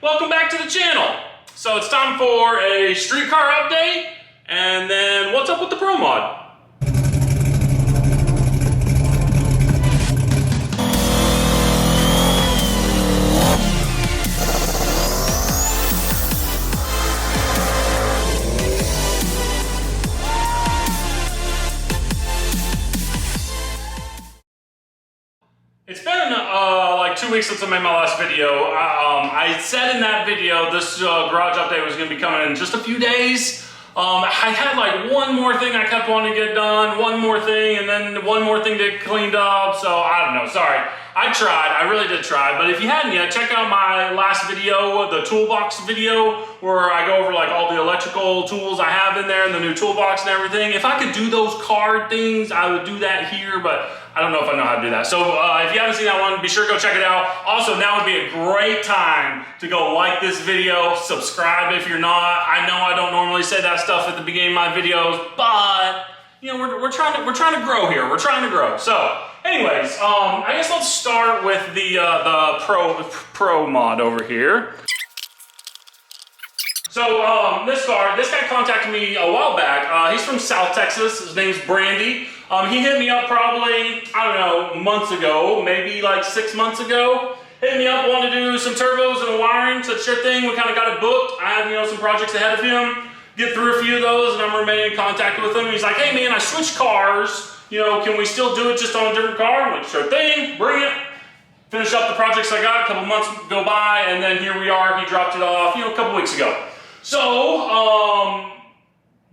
welcome back to the channel. So it's time for a StreetCar update, and then what's up with the ProMod? It's been like 2 weeks since I made my last video. I said in that video this garage update was going to be coming in just a few days. I had like one more thing I kept wanting to get done, one more thing, and then one more thing to get cleaned up. So I don't know, sorry. I tried, I really did try, but if you hadn't yet, check out my last video, the toolbox video, where I go over like all the electrical tools I have in there and the new toolbox and everything. If I could do those card things, I would do that here, but I don't know if I know how to do that. So if you haven't seen that one, be sure to go check it out. Also, now would be a great time to go like this video, subscribe if you're not. I know I don't normally say that stuff at the beginning of my videos, but you know, we're trying to grow here. We're trying to grow. So anyways, I guess let's start with the ProMod over here. So this guy contacted me a while back. He's from South Texas. His name's Brandy. He hit me up probably, I don't know, months ago, maybe like 6 months ago. Hit me up, wanted to do some turbos and a wiring, such sure thing. We kind of got it booked. I have, you know, some projects ahead of him. Get through a few of those, and I'm remaining in contact with him. He's like, hey man, I switched cars. You know, can we still do it just on a different car? I'm like, sure thing, bring it. Finish up the projects I got, a couple months go by, and then here we are. He dropped it off, you know, a couple weeks ago. So,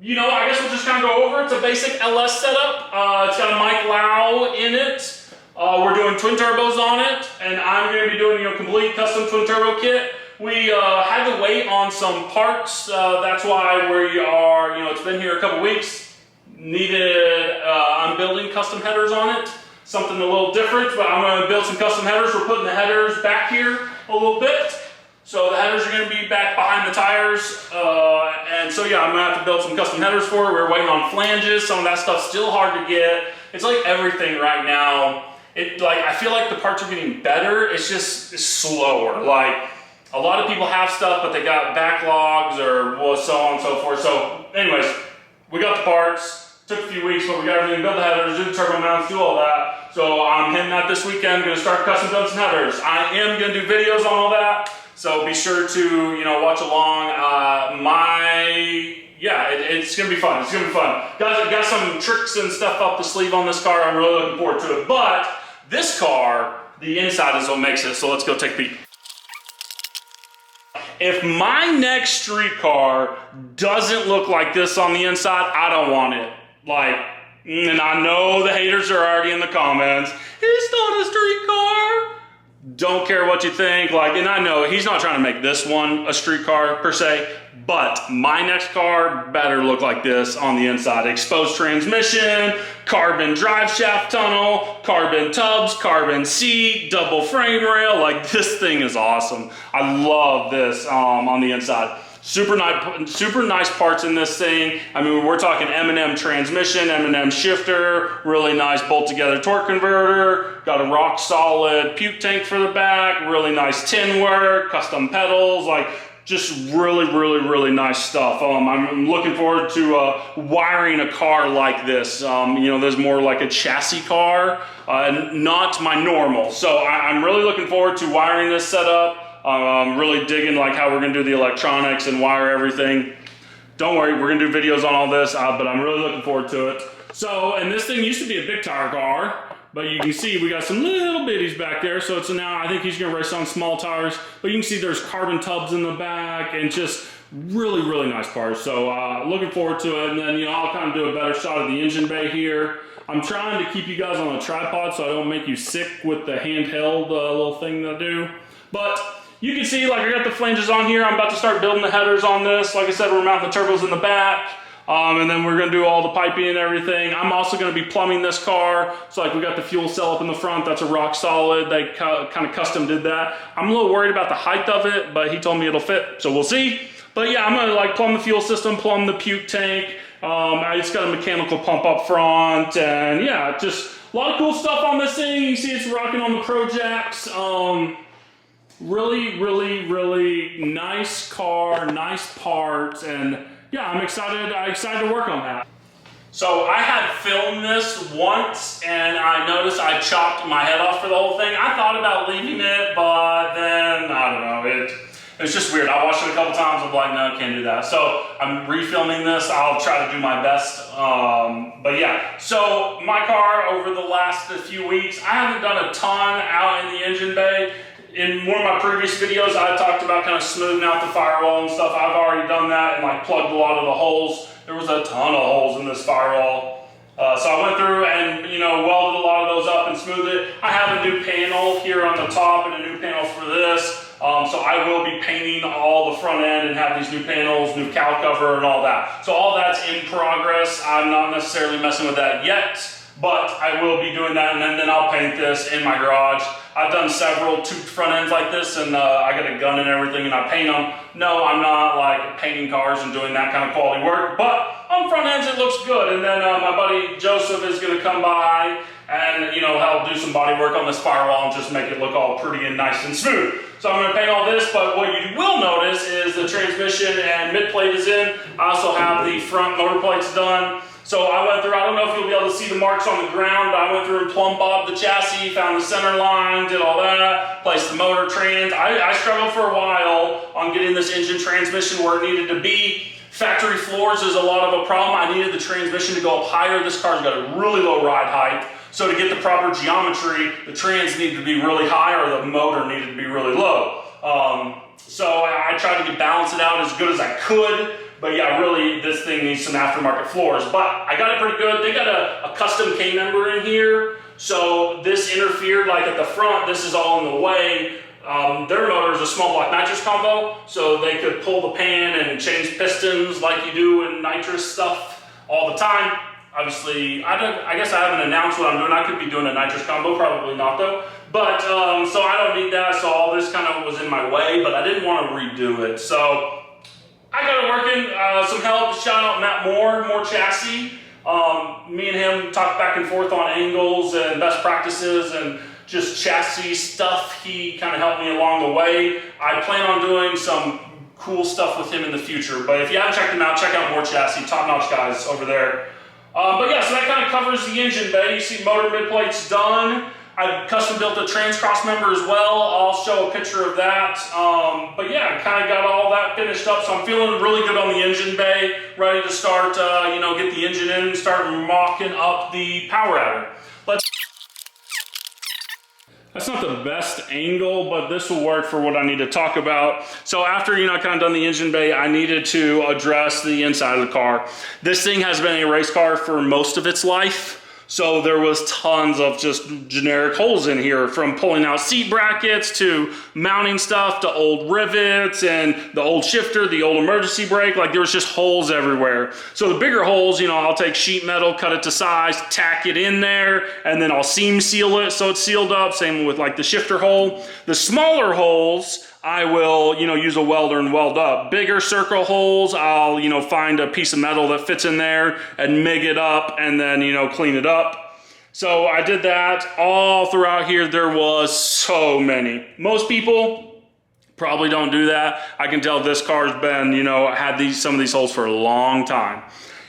you know, I guess we'll just kind of go over it. It's a basic LS setup. It's got a Mike Lau in it. We're doing twin turbos on it, and I'm going to be doing, you know, complete custom twin turbo kit. We had to wait on some parts. That's why we are, you know, it's been here a couple weeks. I'm building custom headers on it. Something a little different, but I'm going to build some custom headers. We're putting the headers back here a little bit. So the headers are going to be back behind the tires, and so yeah, I'm going to have to build some custom headers for it. We're waiting on flanges. Some of that stuff's still hard to get. It's like everything right now. I feel like the parts are getting better. It's just slower. Like a lot of people have stuff, but they got backlogs or so on and so forth. So anyways, we got the parts. Took a few weeks, but we got everything, build the headers, do the turbo mounts, do all that. So I'm heading out this weekend. Going to start custom building some headers. I am going to do videos on all that. So be sure to, you know, watch along. It's gonna be fun. It's gonna be fun. Guys, I got some tricks and stuff up the sleeve on this car. I'm really looking forward to it. But this car, the inside is what makes it. So let's go take a peek. If my next street car doesn't look like this on the inside, I don't want it. Like, and I know the haters are already in the comments. It's not a street car. Don't care what you think, like, and I know he's not trying to make this one a street car per se, but my next car better look like this on the inside. Exposed transmission, carbon drive shaft tunnel, carbon tubs, carbon seat, double frame rail. Like, this thing is awesome. I love this on the inside. Super nice parts in this thing. I mean, we're talking M&M transmission, M&M shifter, really nice bolt together torque converter, got a rock solid puke tank for the back, really nice tin work, custom pedals, like just really nice stuff. I'm looking forward to wiring a car like this. You know, there's more like a chassis car, not my normal. So I'm really looking forward to wiring this setup. I'm really digging like how we're gonna do the electronics and wire everything. Don't worry, we're gonna do videos on all this, but I'm really looking forward to it. So, and this thing used to be a big tire car, but you can see we got some little bitties back there. So it's now, I think he's gonna race on small tires, but you can see there's carbon tubs in the back and just really nice parts. So looking forward to it. And then, you know, I'll kind of do a better shot of the engine bay here. I'm trying to keep you guys on a tripod so I don't make you sick with the handheld little thing that I do. But you can see, like, I got the flanges on here. I'm about to start building the headers on this. Like I said, we're mounting the turbos in the back. And then we're gonna do all the piping and everything. I'm also gonna be plumbing this car. So like we got the fuel cell up in the front, that's a rock solid. They kind of custom did that. I'm a little worried about the height of it, but he told me it'll fit, so we'll see. But yeah, I'm gonna like plumb the fuel system, plumb the puke tank. It's got a mechanical pump up front, and yeah, just a lot of cool stuff on this thing. You see it's rocking on the Pro Jacks. Really nice car, nice parts, and yeah, I'm excited to work on that. So I had filmed this once and I noticed I chopped my head off for the whole thing. I thought about leaving it, but then, I don't know, it was just weird. I watched it a couple times, I'm like, no, I can't do that. So I'm refilming this, I'll try to do my best. But yeah, so my car over the last few weeks, I haven't done a ton out in the engine bay. In one of my previous videos, I talked about kind of smoothing out the firewall and stuff. I've already done that and like plugged a lot of the holes. There was a ton of holes in this firewall. So I went through and, you know, welded a lot of those up and smoothed it. I have a new panel here on the top and a new panel for this. So I will be painting all the front end and have these new panels, new cowl cover and all that. So all that's in progress. I'm not necessarily messing with that yet, but I will be doing that, and then I'll paint this in my garage. I've done several tubed front ends like this, and I got a gun and everything, and I paint them. No, I'm not like painting cars and doing that kind of quality work, but on front ends it looks good. And then my buddy Joseph is going to come by and, you know, help do some body work on this firewall and just make it look all pretty and nice and smooth. So I'm going to paint all this, but what you will notice is the transmission and mid plate is in. I also have the front motor plates done. So I went through, I don't know if you'll be able to see the marks on the ground, but I went through and plumb bobbed the chassis, found the center line, did all that, placed the motor trans. I struggled for a while on getting this engine transmission where it needed to be. Factory floors is a lot of a problem. I needed the transmission to go up higher. This car's got a really low ride height. So to get the proper geometry, the trans needed to be really high or the motor needed to be really low. So I tried to balance it out as good as I could. But yeah, really, this thing needs some aftermarket floors. But I got it pretty good. They got a custom K-member in here. So this interfered, like at the front, this is all in the way. Their motor is a small block nitrous combo, so they could pull the pan and change pistons like you do in nitrous stuff all the time. Obviously, I guess I haven't announced what I'm doing. I could be doing a nitrous combo, probably not though. But, so I don't need that, so all this kind of was in my way, but I didn't want to redo it. So I got it working, some help, shout out Matt More Chassis. Me and him talked back and forth on angles and best practices and just chassis stuff. He kind of helped me along the way. I plan on doing some cool stuff with him in the future, but if you haven't checked him out, check out More Chassis, top-notch guys over there. But yeah, so that kind of covers the engine bay. You see motor mid plates done. I custom built a trans cross member as well. I'll show a picture of that. But yeah, I kind of got all that finished up. So I'm feeling really good on the engine bay, ready to start, you know, get the engine in and start mocking up the power adder. That's not the best angle, but this will work for what I need to talk about. So after, you know, I kind of done the engine bay, I needed to address the inside of the car. This thing has been a race car for most of its life. So there was tons of just generic holes in here, from pulling out seat brackets to mounting stuff to old rivets and the old shifter, the old emergency brake. Like there was just holes everywhere. So the bigger holes, you know, I'll take sheet metal, cut it to size, tack it in there, and then I'll seam seal it so it's sealed up. Same with like the shifter hole. The smaller holes, I will, you know, use a welder and weld up. Bigger circle holes, I'll, you know, find a piece of metal that fits in there and MIG it up and then, you know, clean it up. So I did that all throughout here. There was so many. Most people probably don't do that. I can tell this car's been, you know, had some of these holes for a long time.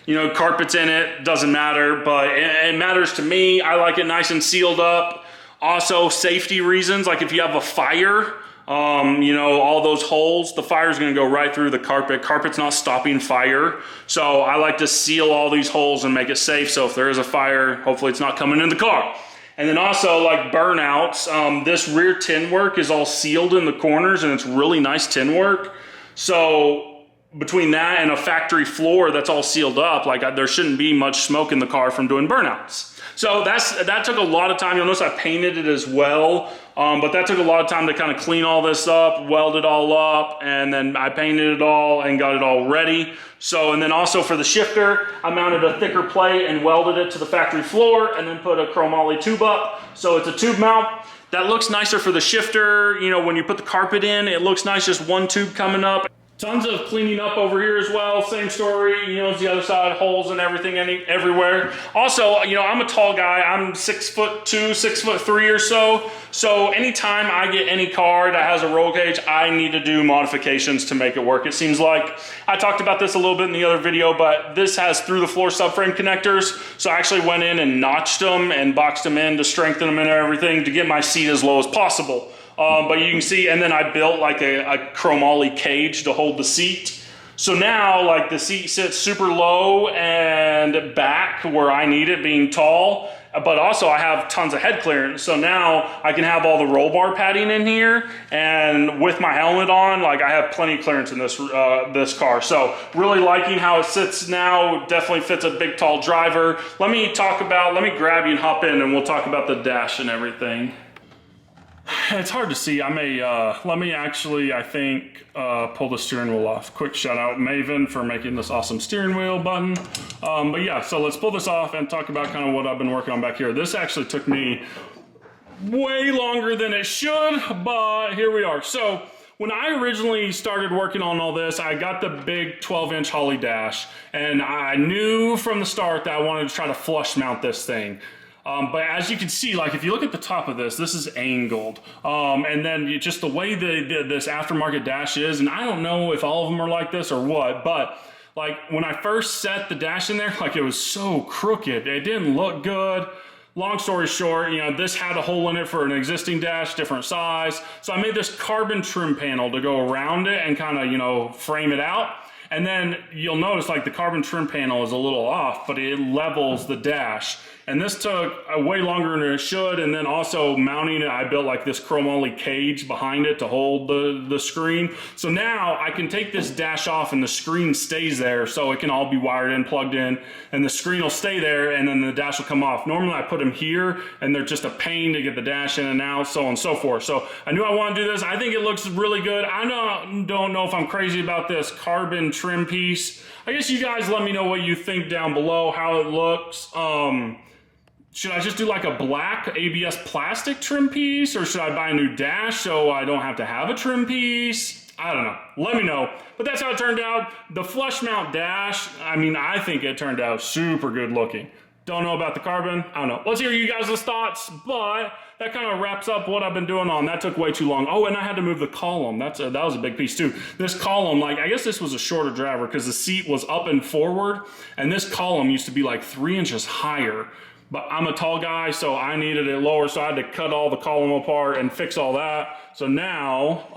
You know, carpet's in it, doesn't matter, but it matters to me. I like it nice and sealed up. Also, safety reasons, like if you have a fire, you know, all those holes, the fire's gonna go right through the carpet. Carpet's not stopping fire. So I like to seal all these holes and make it safe. So if there is a fire, hopefully it's not coming in the car. And then also like burnouts, this rear tin work is all sealed in the corners and it's really nice tin work. So between that and a factory floor that's all sealed up, like there shouldn't be much smoke in the car from doing burnouts. So that took a lot of time. You'll notice I painted it as well, but that took a lot of time to kind of clean all this up, weld it all up, and then I painted it all and got it all ready. So, and then also for the shifter, I mounted a thicker plate and welded it to the factory floor and then put a chromoly tube up. So it's a tube mount. That looks nicer for the shifter. You know, when you put the carpet in, it looks nice, just one tube coming up. Tons of cleaning up over here as well. Same story, you know, as the other side, holes and everything everywhere. Also, you know, I'm a tall guy. I'm 6'2", 6'3" or so. So anytime I get any car that has a roll cage, I need to do modifications to make it work. It seems like I talked about this a little bit in the other video, but this has through the floor subframe connectors. So I actually went in and notched them and boxed them in to strengthen them and everything to get my seat as low as possible. But you can see, and then I built like a chromoly cage to hold the seat. So now, like, the seat sits super low and back where I need it, being tall, but also I have tons of head clearance. So now I can have all the roll bar padding in here, and with my helmet on, like, I have plenty of clearance in this this car. So really liking how it sits now. Definitely fits a big, tall driver. Let me grab you and hop in, and we'll talk about the dash and everything. It's hard to see. I may, let me actually, I think, pull the steering wheel off. Quick shout out Maven for making this awesome steering wheel button. But yeah, so let's pull this off and talk about kind of what I've been working on back here. This actually took me way longer than it should, but here we are. So when I originally started working on all this, I got the big 12-inch Holley dash, and I knew from the start that I wanted to try to flush mount this thing. But as you can see, like, if you look at the top of this, this is angled. And then just the way this aftermarket dash is, and I don't know if all of them are like this or what, but like when I first set the dash in there, like, it was so crooked. It didn't look good. Long story short, you know, this had a hole in it for an existing dash, different size. So I made this carbon trim panel to go around it and kind of, you know, frame it out. And then you'll notice, like, the carbon trim panel is a little off, but it levels the dash. And this took way longer than it should. And then also mounting it, I built like this chromoly cage behind it to hold the screen. So now I can take this dash off and the screen stays there, so it can all be wired in, plugged in, and the screen will stay there, and then the dash will come off. Normally I put them here and they're just a pain to get the dash in and out, so on and so forth. So I knew I wanted to do this. I think it looks really good. I don't know if I'm crazy about this carbon trim piece. I guess you guys let me know what you think down below, how it looks. Should I just do like a black ABS plastic trim piece, or should I buy a new dash so I don't have to have a trim piece? I don't know. Let me know. But that's how it turned out. The flush mount dash, I mean, I think it turned out super good looking. Don't know about the carbon. I don't know. Let's hear you guys' thoughts, but that kind of wraps up what I've been doing on. That took way too long. Oh, and I had to move the column. That was a big piece too. This column, like, I guess this was a shorter driver because the seat was up and forward, and this column used to be like 3 inches higher. But I'm a tall guy, so I needed it lower, so I had to cut all the column apart and fix all that. So now,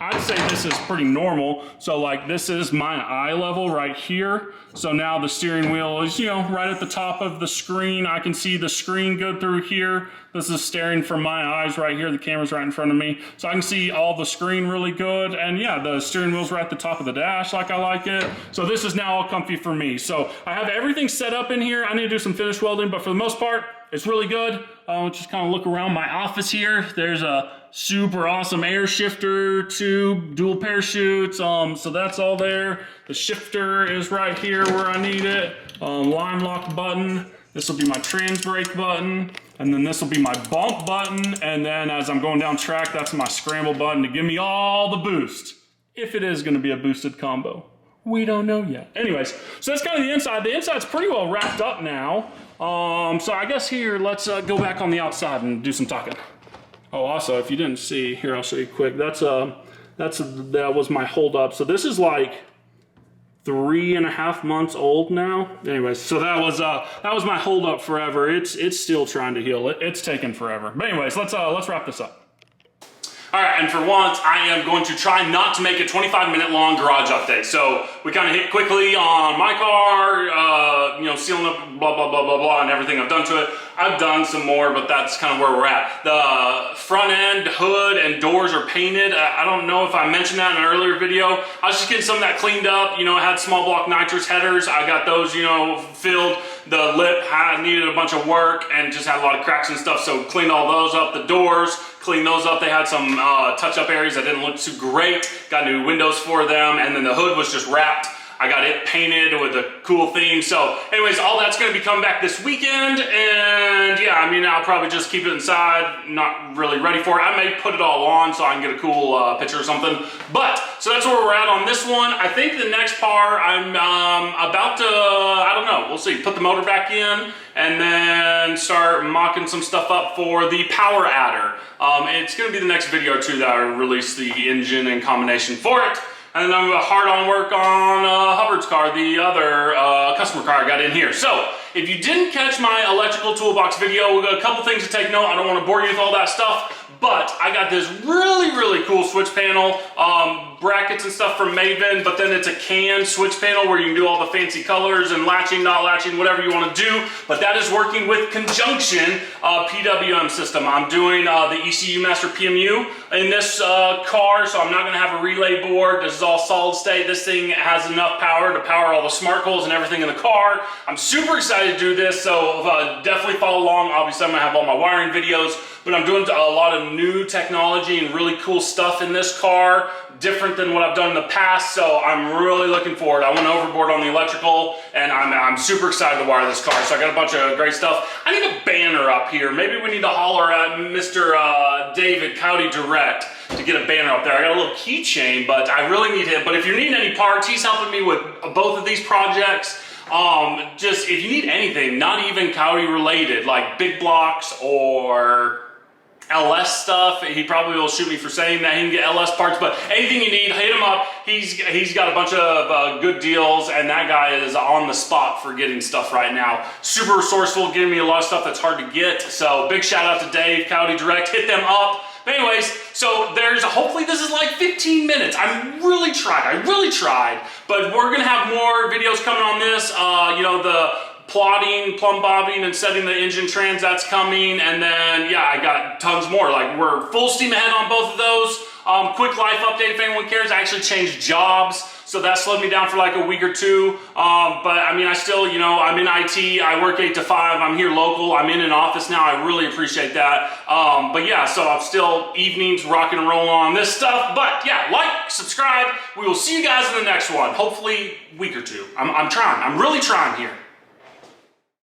I'd say this is pretty normal. So like, this is my eye level right here. So now the steering wheel is, you know, right at the top of the screen. I can see the screen go through here. This is staring from my eyes right here. The camera's right in front of me. So I can see all the screen really good. And yeah, the steering wheel's right at the top of the dash like I like it. So this is now all comfy for me. So I have everything set up in here. I need to do some finish welding, but for the most part, it's really good. Just kind of look around my office here. There's a super awesome air shifter tube, dual parachutes. So that's all there. The shifter is right here where I need it. Line lock button. This will be my trans brake button. And then this will be my bump button. And then as I'm going down track, that's my scramble button to give me all the boost. If it is going to be a boosted combo. We don't know yet. Anyways, so that's kind of the inside. The inside's pretty well wrapped up now. So I guess here, let's go back on the outside and do some talking. Oh, also, if you didn't see, here, I'll show you quick. That was my hold up. So this is like 3.5 months old now. Anyways, so that was my hold up forever. It's still trying to heal. It's taken forever. But anyways, let's wrap this up. All right, and for once, I am going to try not to make a 25-minute long garage update. So we kind of hit quickly on my car, you know, sealing up, blah, blah, blah, blah, blah, and everything I've done to it. I've done some more, but that's kind of where we're at. The front end, hood, and doors are painted. I don't know if I mentioned that in an earlier video. I was just getting some of that cleaned up. You know, I had small block nitrous headers. I got those, you know, filled. The lip needed a bunch of work and just had a lot of cracks and stuff, so cleaned all those up. The doors, cleaned those up. They had some touch-up areas that didn't look too great. Got new windows for them, and then the hood was just wrapped. I got it painted with a cool theme. So anyways, all that's going to be coming back this weekend. And yeah, I mean, I'll probably just keep it inside. Not really ready for it. I may put it all on so I can get a cool picture or something. But, so that's where we're at on this one. I think the next part, I'm about to, I don't know, we'll see. Put the motor back in and then start mocking some stuff up for the power adder. It's going to be the next video or two that I release the engine and combination for it. And then I'm hard on work on Hubbard's car, the other customer car I got in here. So, if you didn't catch my electrical toolbox video, we've got a couple things to take note. I don't want to bore you with all that stuff. But I got this really cool switch panel, brackets and stuff from Maven, but then it's a can switch panel where you can do all the fancy colors and latching, not latching, whatever you want to do. But that is working with conjunction PWM system. I'm doing the ECU Master PMU in this car, so I'm not going to have a relay board. This is all solid state. This thing has enough power to power all the smart holes and everything in the car. I'm super excited to do this, so definitely follow along. Obviously, I'm going to have all my wiring videos, but I'm doing a lot of new technology and really cool stuff in this car, different than what I've done in the past, so I'm really looking forward. I went overboard on the electrical, and I'm super excited to wire this car, so I got a bunch of great stuff. I need a banner up here. Maybe we need to holler at Mr. David, Coyote Direct, to get a banner up there. I got a little keychain, but I really need him. But if you're needing any parts, he's helping me with both of these projects. Just, if you need anything, not even Coyote related, like big blocks or LS stuff, he probably will shoot me for saying that he can get LS parts, but anything you need, hit him up. He's got a bunch of good deals, and that guy is on the spot for getting stuff right now. Super resourceful, giving me a lot of stuff that's hard to get. So big shout out to Dave, Coyote Direct, hit them up. But anyways, so hopefully this is like 15 minutes. I really tried, but we're gonna have more videos coming on this. You know, the plotting, plumb bobbing, and setting the engine trans, that's coming. And then, yeah, I got tons more. Like, we're full steam ahead on both of those. Quick life update if anyone cares. I actually changed jobs, so that slowed me down for like a week or two. But I mean, I still, you know, I'm in IT. I work 8 to 5. I'm here local. I'm in an office now. I really appreciate that. But yeah, so I'm still evenings rocking and rolling on this stuff. But yeah, like, subscribe. We will see you guys in the next one. Hopefully, week or two. I'm trying. I'm really trying here.